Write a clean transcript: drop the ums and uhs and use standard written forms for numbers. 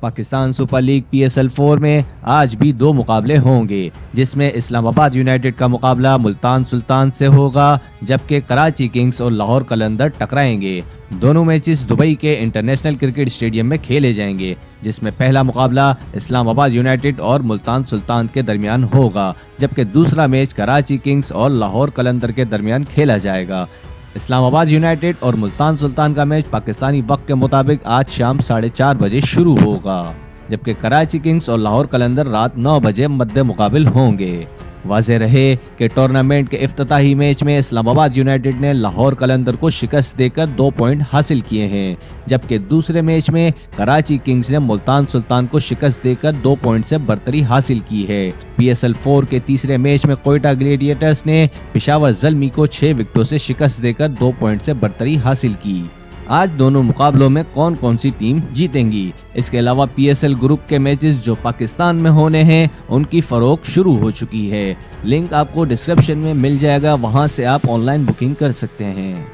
Pakistan super league PSL 4 में आज भी 2 मुकाबले होंगे, जिसमें इस्लामाबाद यूनाइटेड का मुकाबला मुल्तान सुल्तान से होगा, जबकि कराची किंग्स और लाहौर कलंदर टकराएंगे। दोनों मैचेस दुबई के इंटरनेशनल क्रिकेट स्टेडियम में खेले जाएंगे, जिसमें पहला मुकाबला इस्लामाबाद यूनाइटेड और मुल्तान सुल्तान के दरमियान होगा, जबकि दूसरा मैच कराची किंग्स और लाहौर कलंदर के दरमियान खेला जाएगा। इस्लामाबाद यूनाइटेड और मुल्तान सुल्तान का मैच पाकिस्तानी वक्त के मुताबिक आज शाम 4:30 बजे शुरू होगा, जबकि कराची किंग्स और लाहौर कलंदर रात 9 बजे मद्दे मुकाबिल होंगे। वाज़ेह रहे कि टूर्नामेंट के इफ्तिताही मैच में इस्लामाबाद यूनाइटेड ने लाहौर कलंदर को शिकस्त देकर 2 पॉइंट हासिल किए हैं, जबकि दूसरे मैच में कराची किंग्स ने मुल्तान सुल्तान को शिकस्त देकर 2 पॉइंट से बरतरी हासिल की है। PSL 4 के तीसरे मैच में कोयटा ग्लेडिएटर्स ने पेशावर ज़ल्मी को 6 विकेटों से शिकस्त देकर 2 पॉइंट से बरतरी हासिल की। आज दोनों मुकाबलों में कौन कौन सी टीम जीतेंगी। इसके अलावा PSL ग्रुप के मैचेस जो पाकिस्तान में होने हैं उनकी फरोख्त शुरू हो चुकी है। लिंक आपको डिस्क्रिप्शन में मिल जाएगा, वहां से आप ऑनलाइन बुकिंग कर सकते हैं।